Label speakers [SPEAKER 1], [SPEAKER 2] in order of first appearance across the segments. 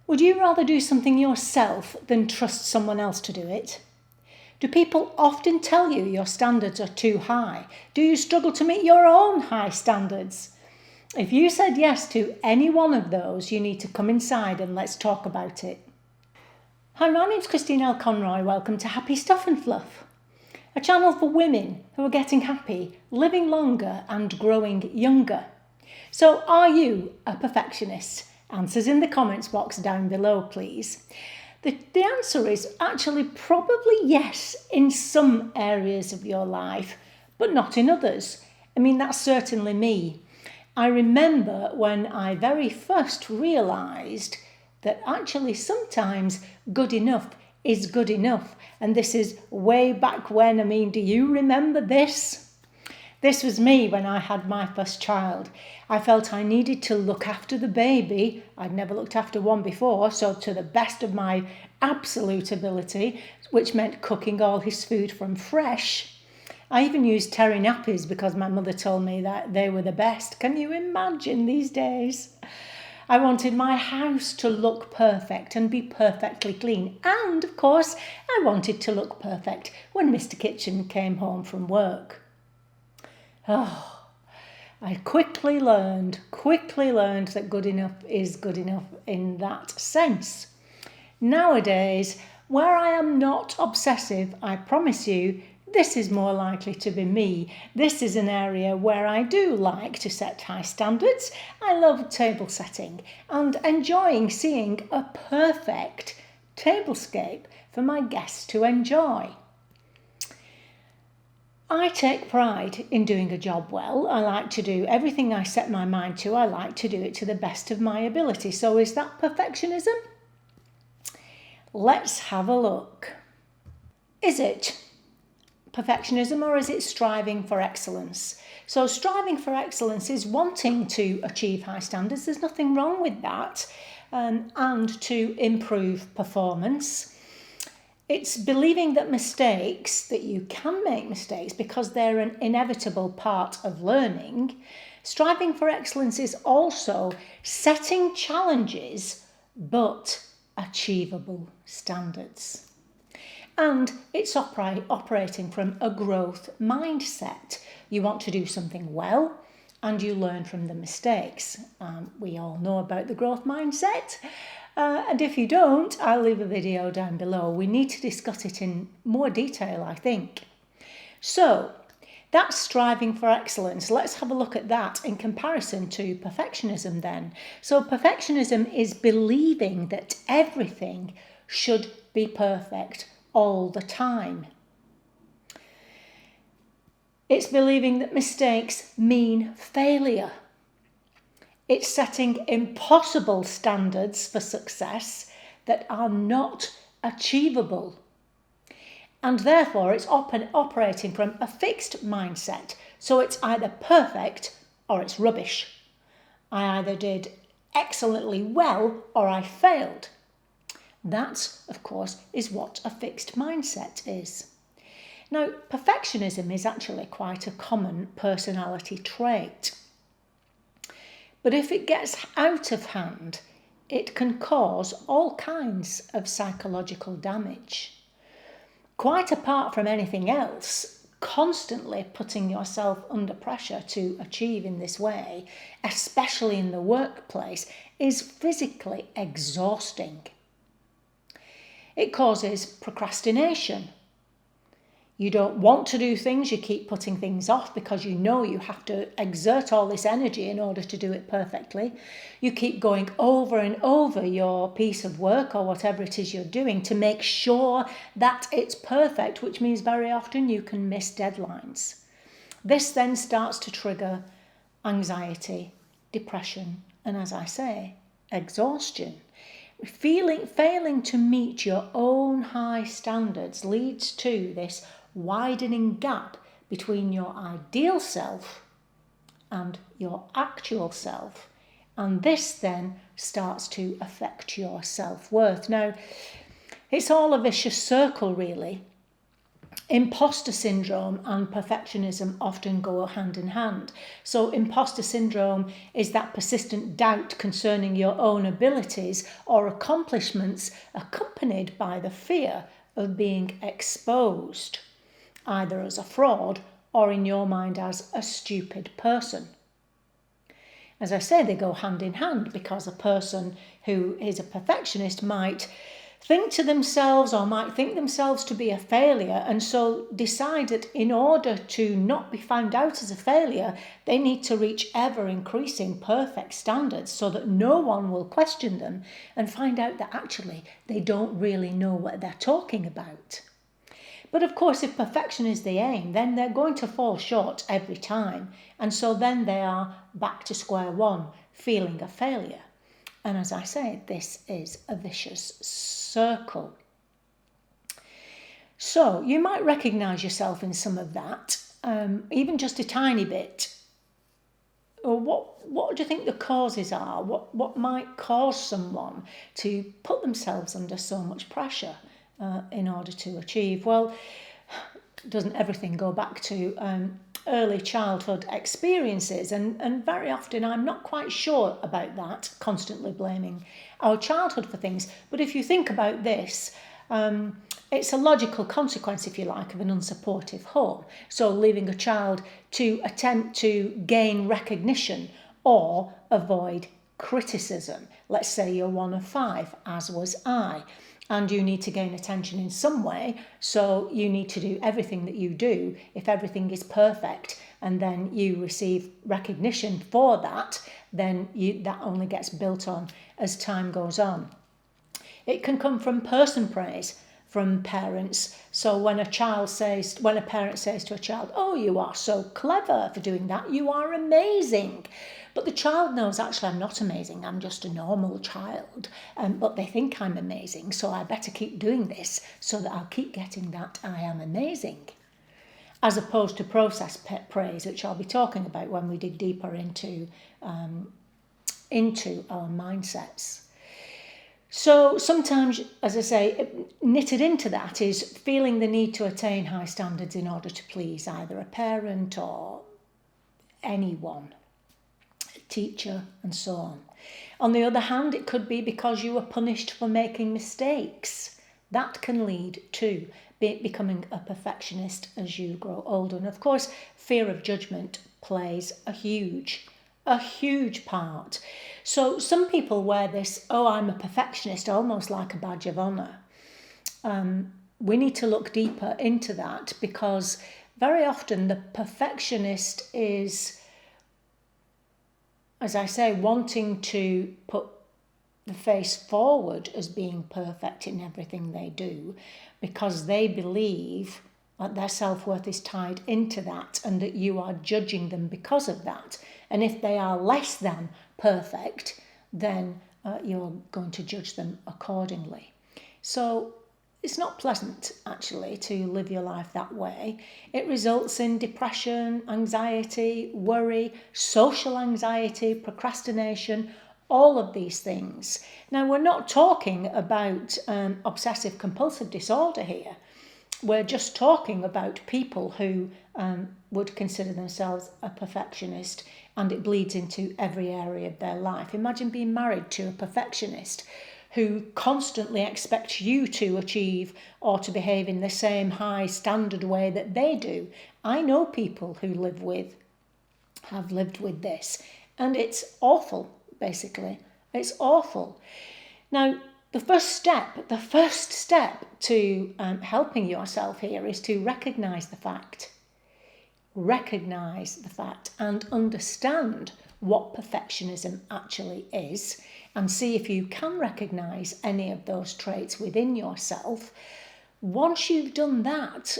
[SPEAKER 1] Would you rather do something yourself than trust someone else to do it? Do people often tell you your standards are too high? Do you struggle to meet your own high standards? If you said yes to any one of those, you need to come inside and let's talk about it. Hi, my name's Christine L. Conroy. Welcome to Happy Stuff and Fluff, a channel for women who are getting happy, living longer and growing younger. So are you a perfectionist? Answers in the comments box down below, please. The answer is actually probably yes in some areas of your life, but not in others. I mean, that's certainly me. I remember when I very first realised that actually sometimes good enough is good enough. And this is way back when. I mean, do you remember this? This was me when I had my first child. I felt I needed to look after the baby. I'd never looked after one before, so to the best of my absolute ability, which meant cooking all his food from fresh. I even used terry nappies because my mother told me that they were the best. Can you imagine these days? I wanted my house to look perfect and be perfectly clean. And, of course, I wanted to look perfect when Mr. Kitchen came home from work. Oh, I quickly learned that good enough is good enough in that sense. Nowadays, where I am not obsessive, I promise you, this is more likely to be me. This is an area where I do like to set high standards. I love table setting and enjoying seeing a perfect tablescape for my guests to enjoy. I take pride in doing a job well. I like to do everything I set my mind to. I like to do it to the best of my ability. So is that perfectionism? Let's have a look. Is it perfectionism or is it striving for excellence? So striving for excellence is wanting to achieve high standards. There's nothing wrong with that. And to improve performance. It's believing that you can make mistakes because they're an inevitable part of learning. Striving for excellence is also setting challenges but achievable standards. And it's operating from a growth mindset. You want to do something well and you learn from the mistakes. We all know about the growth mindset. And if you don't, I'll leave a video down below. We need to discuss it in more detail, I think. So that's striving for excellence. Let's have a look at that in comparison to perfectionism then. So perfectionism is believing that everything should be perfect all the time. It's believing that mistakes mean failure. It's setting impossible standards for success that are not achievable. And therefore, it's operating from a fixed mindset. So it's either perfect or it's rubbish. I either did excellently well or I failed. That, of course, is what a fixed mindset is. Now, perfectionism is actually quite a common personality trait. But if it gets out of hand, it can cause all kinds of psychological damage. Quite apart from anything else, constantly putting yourself under pressure to achieve in this way, especially in the workplace, is physically exhausting. It causes procrastination. You don't want to do things, you keep putting things off because you know you have to exert all this energy in order to do it perfectly. You keep going over and over your piece of work or whatever it is you're doing to make sure that it's perfect, which means very often you can miss deadlines. This then starts to trigger anxiety, depression, and as I say, exhaustion. Failing to meet your own high standards leads to this widening gap between your ideal self and your actual self. And this then starts to affect your self-worth. Now, it's all a vicious circle, really. Imposter syndrome and perfectionism often go hand in hand. So imposter syndrome is that persistent doubt concerning your own abilities or accomplishments, accompanied by the fear of being exposed, either as a fraud or in your mind as a stupid person. As I say, they go hand in hand, because a person who is a perfectionist might think themselves to be a failure, and so decide that in order to not be found out as a failure, they need to reach ever increasing perfect standards so that no one will question them and find out that actually they don't really know what they're talking about. But of course, if perfection is the aim, then they're going to fall short every time, and so then they are back to square one, feeling a failure. And as I say, this is a vicious circle. So you might recognise yourself in some of that, even just a tiny bit. Or what do you think the causes are? What might cause someone to put themselves under so much pressure in order to achieve? Well, doesn't everything go back to early childhood experiences? And very often I'm not quite sure about that, constantly blaming our childhood for things. But if you think about this, it's a logical consequence, if you like, of an unsupportive home. So leaving a child to attempt to gain recognition or avoid criticism. Let's say you're one of 5, as was I, and you need to gain attention in some way, so you need to do everything that you do. If everything is perfect and then you receive recognition for that, then that only gets built on as time goes on. It can come from person praise from parents. So when a parent says to a child, "Oh, you are so clever for doing that, you are amazing." But the child knows, actually, I'm not amazing, I'm just a normal child. But they think I'm amazing, so I better keep doing this so that I'll keep getting that I am amazing. As opposed to process praise, which I'll be talking about when we dig deeper into our mindsets. So sometimes, as I say, knitted into that is feeling the need to attain high standards in order to please either a parent or anyone, a teacher, and so on. On the other hand, it could be because you were punished for making mistakes. That can lead to becoming a perfectionist as you grow older. And of course, fear of judgment plays a huge part. So some people wear this, "Oh, I'm a perfectionist," almost like a badge of honour. We need to look deeper into that, because very often the perfectionist is, as I say, wanting to put the face forward as being perfect in everything they do, because they believe that their self-worth is tied into that and that you are judging them because of that. And if they are less than perfect, then you're going to judge them accordingly. So it's not pleasant, actually, to live your life that way. It results in depression, anxiety, worry, social anxiety, procrastination, all of these things. Now, we're not talking about obsessive compulsive disorder here. We're just talking about people who would consider themselves a perfectionist, and it bleeds into every area of their life. Imagine being married to a perfectionist who constantly expects you to achieve or to behave in the same high standard way that they do. I know people who have lived with this, and it's awful, basically. It's awful. Now, the first step to helping yourself here is to recognise the fact and understand what perfectionism actually is, and see if you can recognise any of those traits within yourself. Once you've done that,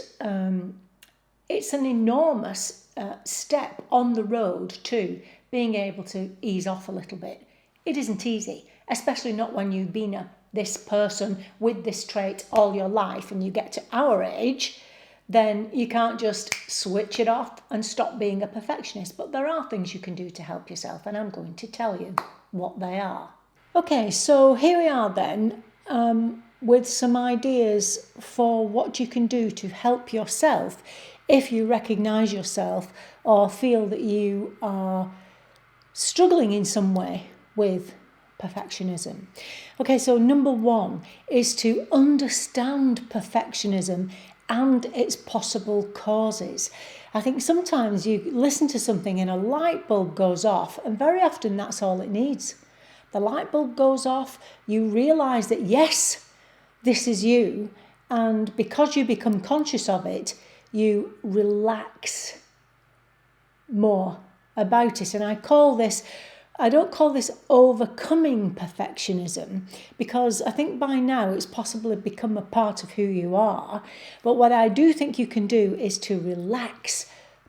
[SPEAKER 1] it's an enormous step on the road to being able to ease off a little bit. It isn't easy, especially not when you've been this person with this trait all your life and you get to our age. Then you can't just switch it off and stop being a perfectionist. But there are things you can do to help yourself, and I'm going to tell you what they are. Okay, so here we are then. with some ideas for what you can do to help yourself if you recognise yourself or feel that you are struggling in some way with perfectionism. Okay, so number one is to understand perfectionism and its possible causes. I think sometimes you listen to something and a light bulb goes off, and very often that's all it needs. The light bulb goes off, you realise that yes, this is you, and because you become conscious of it, you relax more about it. And I don't call this overcoming perfectionism, because I think by now it's possibly become a part of who you are. But what I do think you can do is to relax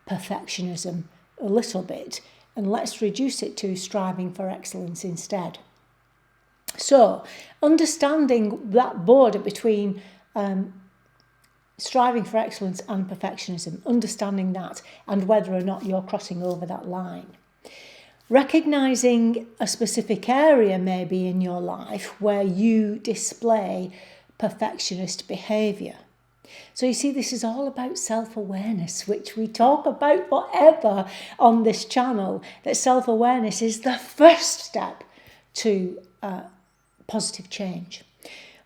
[SPEAKER 1] perfectionism a little bit, and let's reduce it to striving for excellence instead. So, understanding that border between striving for excellence and perfectionism, understanding that and whether or not you're crossing over that line. Recognising a specific area maybe in your life where you display perfectionist behaviour. So you see, this is all about self-awareness, which we talk about forever on this channel, that self-awareness is the first step to positive change.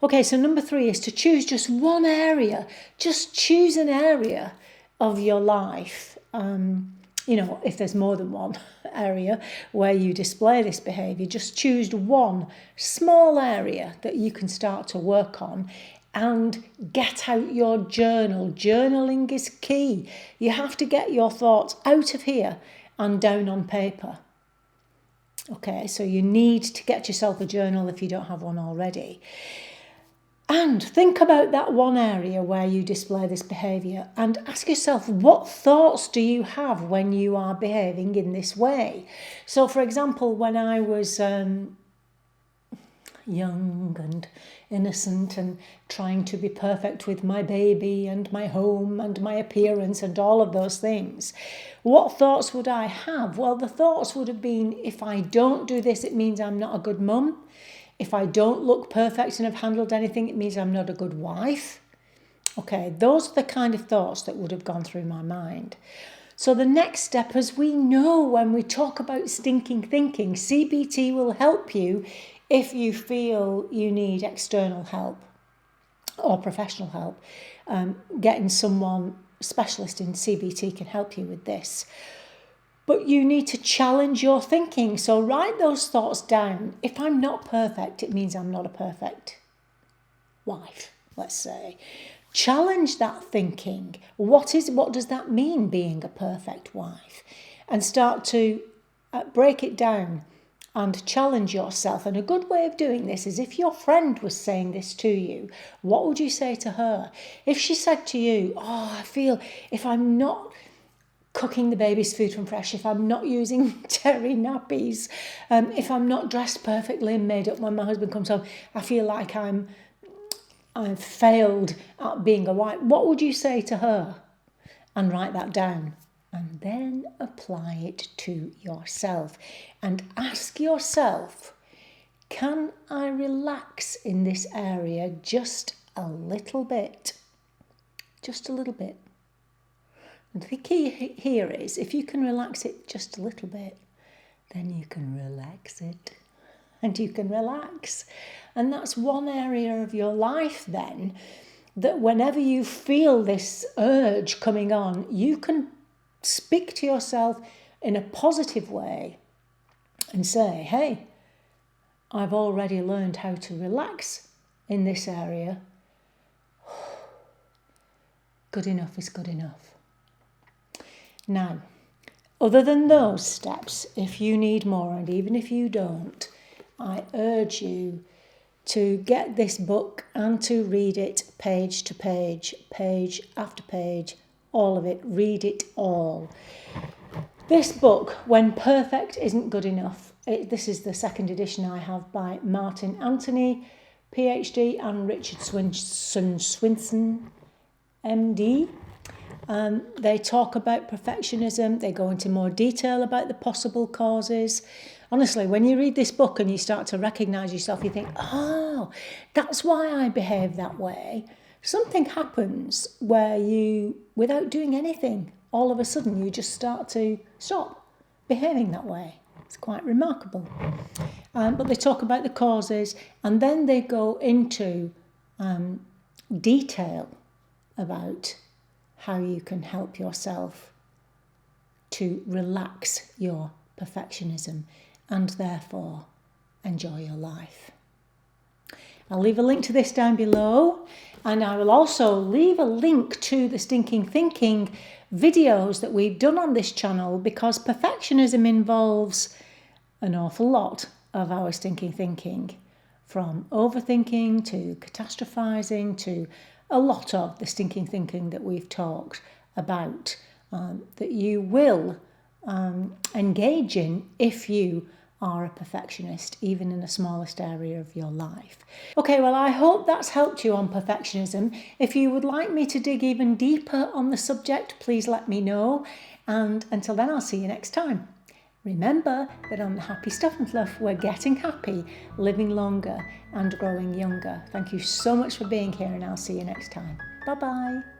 [SPEAKER 1] Okay, so number 3 is to choose just one area. Just choose an area of your life. If there's more than one area where you display this behaviour, just choose one small area that you can start to work on and get out your journal. Journaling is key. You have to get your thoughts out of here and down on paper. Okay, so you need to get yourself a journal if you don't have one already. And think about that one area where you display this behaviour and ask yourself, what thoughts do you have when you are behaving in this way? So, for example, when I was young and innocent and trying to be perfect with my baby and my home and my appearance and all of those things, what thoughts would I have? Well, the thoughts would have been, if I don't do this, it means I'm not a good mum. If I don't look perfect and have handled anything, it means I'm not a good wife. Okay, those are the kind of thoughts that would have gone through my mind. So the next step, as we know when we talk about stinking thinking, CBT will help you if you feel you need external help or professional help. Getting someone specialist in CBT can help you with this. But you need to challenge your thinking. So write those thoughts down. If I'm not perfect, it means I'm not a perfect wife, let's say. Challenge that thinking. What does that mean, being a perfect wife? And start to break it down and challenge yourself. And a good way of doing this is if your friend was saying this to you, what would you say to her? If she said to you, I feel if I'm not cooking the baby's food from fresh, if I'm not using terry nappies, if I'm not dressed perfectly and made up when my husband comes home, I feel like I've failed at being a wife. What would you say to her? And write that down. And then apply it to yourself. And ask yourself, can I relax in this area just a little bit? Just a little bit. And the key here is, if you can relax it just a little bit, then you can relax it. And you can relax. And that's one area of your life then, that whenever you feel this urge coming on, you can speak to yourself in a positive way and say, hey, I've already learned how to relax in this area. Good enough is good enough. Now, other than those steps, if you need more, and even if you don't, I urge you to get this book and to read it page to page, page after page, all of it, read it all. This book, When Perfect Isn't Good Enough, this is the second edition I have by Martin Anthony, PhD, and Richard Swinson, MD. They talk about perfectionism. They go into more detail about the possible causes. Honestly, when you read this book and you start to recognise yourself, you think, oh, that's why I behave that way. Something happens where you, without doing anything, all of a sudden you just start to stop behaving that way. It's quite remarkable. But they talk about the causes, and then they go into detail about how you can help yourself to relax your perfectionism and therefore enjoy your life. I'll leave a link to this down below, and I will also leave a link to the Stinking Thinking videos that we've done on this channel, because perfectionism involves an awful lot of our stinking thinking, from overthinking to catastrophizing to a lot of the stinking thinking that we've talked about, that you will engage in if you are a perfectionist, even in the smallest area of your life. Okay, well, I hope that's helped you on perfectionism. If you would like me to dig even deeper on the subject, please let me know. And until then, I'll see you next time. Remember that on the Happy Stuff and Fluff, we're getting happy, living longer and growing younger. Thank you so much for being here, and I'll see you next time. Bye-bye.